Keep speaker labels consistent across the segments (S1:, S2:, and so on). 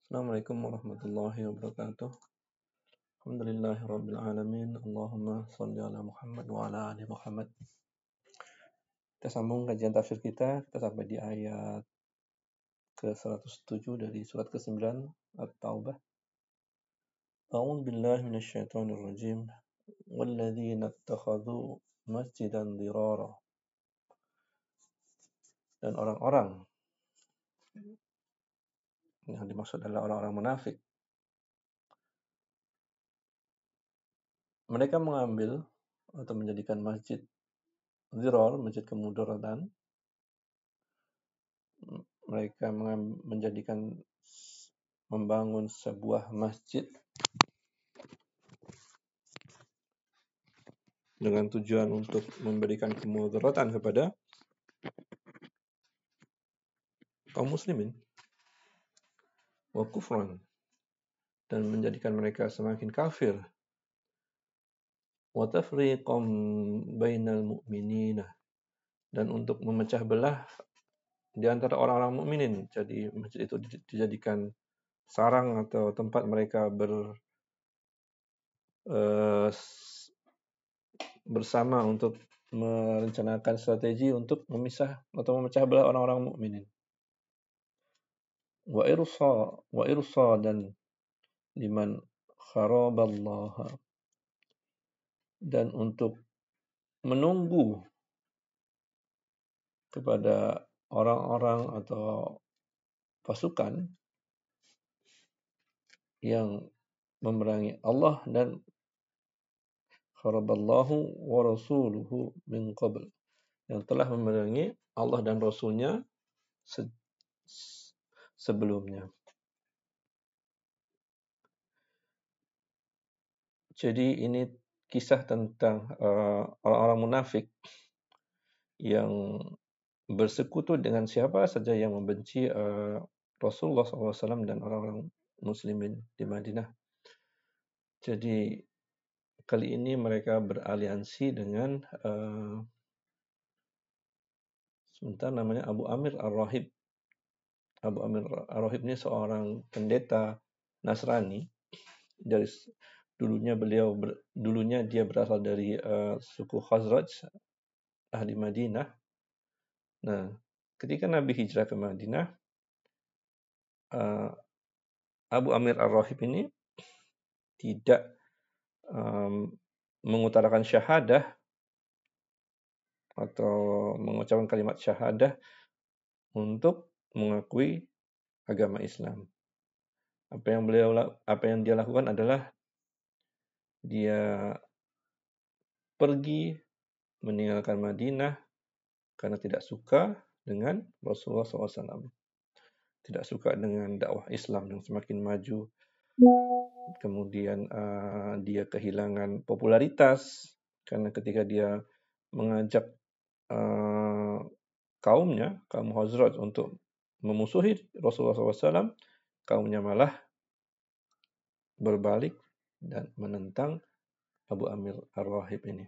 S1: Assalamualaikum warahmatullahi wabarakatuh. Alhamdulillahi alamin. Allahumma shalli ala Muhammad wa ala ali Muhammad. Kita sambung kajian tafsir kita sampai di ayat ke-107 dari surat ke-9 At-Taubah. A'udzu billahi minasyaitonir rajim. Walladzina ittakhadhu masjidan dirara. Dan orang-orang yang dimaksud adalah orang-orang munafik. Mereka mengambil atau menjadikan masjid dirar, masjid kemudaratan. Mereka membangun sebuah masjid dengan tujuan untuk memberikan kemudaratan kepada kaum muslimin wa kufran, dan menjadikan mereka semakin kafir, wa tafriqam bainal mu'minina, dan untuk memecah belah di antara orang-orang mukminin. Jadi masjid itu dijadikan sarang atau tempat mereka bersama untuk merencanakan strategi untuk memisah atau memecah belah orang-orang mukminin. Wa irsa dan liman kharaballaha, dan untuk menunggu kepada orang-orang atau pasukan yang memerangi Allah dan kharaballahu wa rasuluhu min qabl, yang telah memerangi Allah dan Rasulnya sebelumnya. Jadi ini kisah tentang orang-orang munafik yang bersekutu dengan siapa saja yang membenci Rasulullah SAW dan orang-orang muslimin di Madinah. Jadi kali ini mereka beraliansi dengan sebentar namanya Abu Amir Ar-Rahib. Abu Amir Ar-Rahib ini seorang pendeta Nasrani. Dulunya dia berasal dari suku Khazraj, ahli Madinah. Nah, ketika Nabi hijrah ke Madinah, Abu Amir Ar-Rahib ini tidak mengutarakan syahadah atau mengucapkan kalimat syahadah untuk mengakui agama Islam. Apa yang dia lakukan adalah dia pergi meninggalkan Madinah karena tidak suka dengan Rasulullah SAW. Tidak suka dengan dakwah Islam yang semakin maju. Kemudian dia kehilangan popularitas karena ketika dia mengajak kaum Khazraj untuk memusuhi Rasulullah SAW, kaumnya malah berbalik dan menentang Abu Amir Ar-Rahib ini.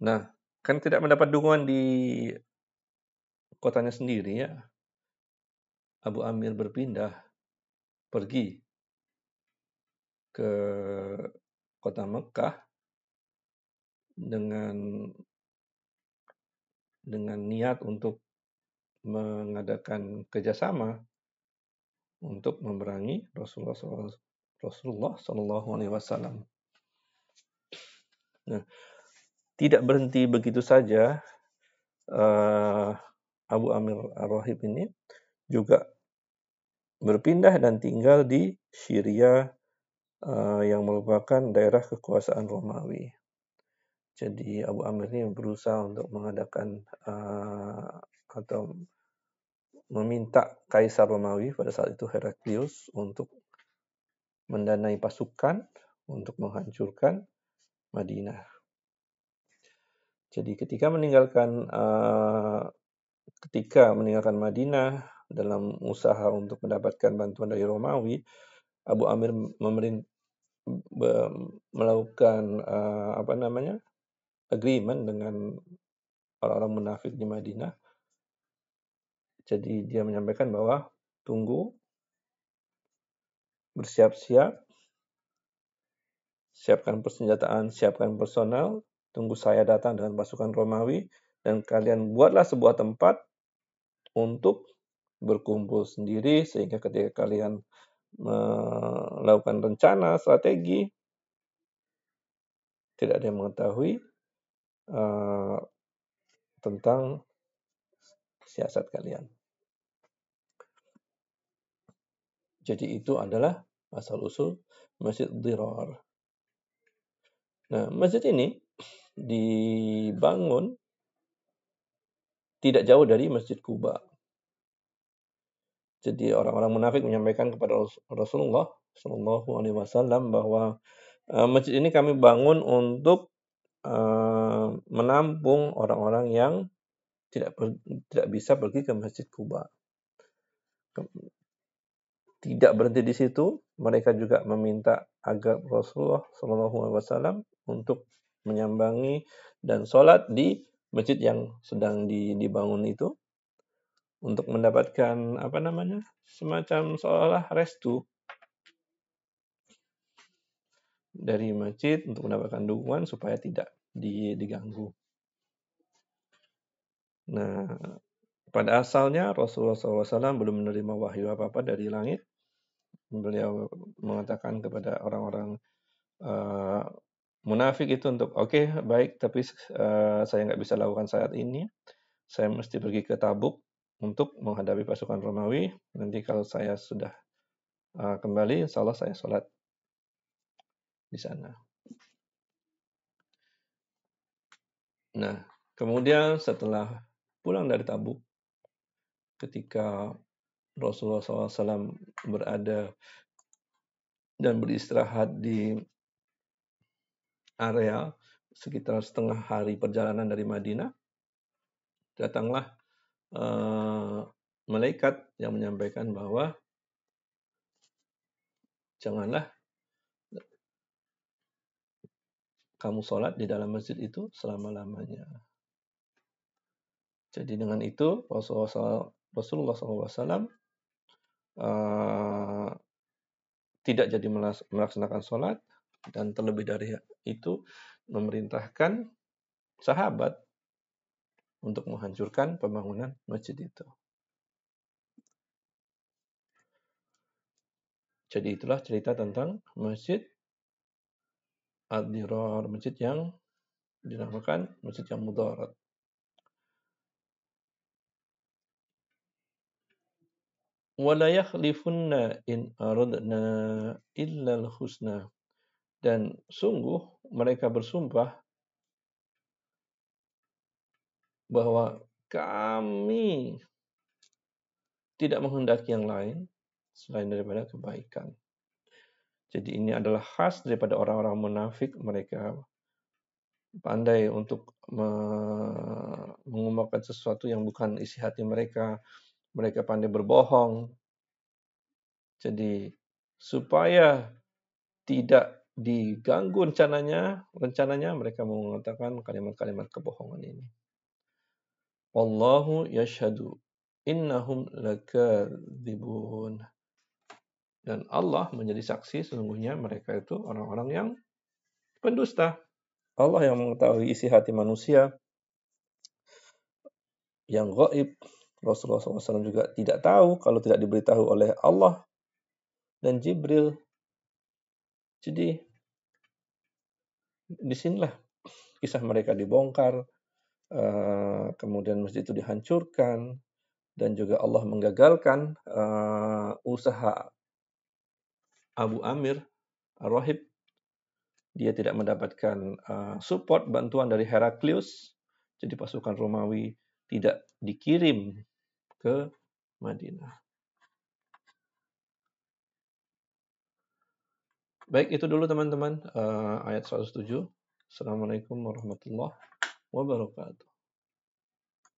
S1: Nah, kan tidak mendapat dukungan di kotanya sendiri ya. Abu Amir berpindah pergi ke kota Mekah dengan niat untuk mengadakan kerjasama untuk memerangi Rasulullah Sallallahu Alaihi Wasallam. Nah, tidak berhenti begitu saja. Abu Amir Ar-Rahib ini juga berpindah dan tinggal di Syria yang merupakan daerah kekuasaan Romawi. Jadi Abu Amir ini berusaha untuk mengadakan atau meminta Kaisar Romawi pada saat itu Heraklius untuk mendanai pasukan untuk menghancurkan Madinah. Jadi ketika meninggalkan Madinah dalam usaha untuk mendapatkan bantuan dari Romawi, Abu Amir melakukan agreement dengan orang-orang munafik di Madinah Jadi dia menyampaikan bahwa tunggu, bersiap-siap, siapkan persenjataan, siapkan personal, tunggu saya datang dengan pasukan Romawi, dan kalian buatlah sebuah tempat untuk berkumpul sendiri, sehingga ketika kalian melakukan rencana, strategi, tidak ada yang mengetahui tentang siasat kalian. Jadi itu adalah asal-usul Masjid Dirar. Nah, masjid ini dibangun tidak jauh dari Masjid Quba. Jadi orang-orang munafik menyampaikan kepada Rasulullah Shallallahu Alaihi Wasallam bahwa masjid ini kami bangun untuk menampung orang-orang yang tidak bisa pergi ke Masjid Quba. Tidak berhenti di situ, mereka juga meminta agar Rasulullah Shallallahu Alaihi Wasallam untuk menyambangi dan sholat di masjid yang sedang dibangun itu untuk mendapatkan semacam seolah restu dari masjid untuk mendapatkan dukungan supaya tidak diganggu. Nah, pada asalnya Rasulullah SAW belum menerima wahyu apa-apa dari langit. Beliau mengatakan kepada orang-orang munafik itu untuk oke, baik, tapi saya nggak bisa lakukan saat ini. Saya mesti pergi ke Tabuk untuk menghadapi pasukan Romawi. Nanti kalau saya sudah kembali, insya Allah saya sholat di sana. Nah, kemudian setelah pulang dari Tabuk, ketika Rasulullah SAW berada dan beristirahat di area sekitar setengah hari perjalanan dari Madinah, datanglah malaikat yang menyampaikan bahwa janganlah kamu sholat di dalam masjid itu selama-lamanya. Jadi dengan itu Rasulullah SAW tidak jadi melaksanakan sholat, dan terlebih dari itu memerintahkan sahabat untuk menghancurkan pembangunan masjid itu. Jadi itulah cerita tentang Masjid Ad-Dirar, masjid yang dinamakan Masjid yang Mudarat. وَلَا يَخْلِفُنَّ إِنْ أَرَدْنَا إِلَّا الْحُسْنَى. Dan sungguh mereka bersumpah bahwa kami tidak menghendaki yang lain selain daripada kebaikan. Jadi ini adalah khas daripada orang-orang munafik. Mereka pandai untuk mengumumkan sesuatu yang bukan isi hati mereka. Mereka pandai berbohong. Jadi supaya tidak diganggu rencananya mereka mengatakan kalimat-kalimat kebohongan ini. Wallahu yashhadu innahum lakadzibun. Dan Allah menjadi saksi sesungguhnya mereka itu orang-orang yang pendusta. Allah yang mengetahui isi hati manusia yang gaib. Rasulullah SAW juga tidak tahu kalau tidak diberitahu oleh Allah dan Jibril. Jadi disinilah kisah mereka dibongkar, kemudian masjid itu dihancurkan, dan juga Allah menggagalkan usaha Abu Amir Ar-Rahib. Dia tidak mendapatkan support, bantuan dari Heraklius. Jadi pasukan Romawi tidak dikirim ke Madinah. Baik, itu dulu teman-teman ayat 107. Assalamualaikum warahmatullahi wabarakatuh.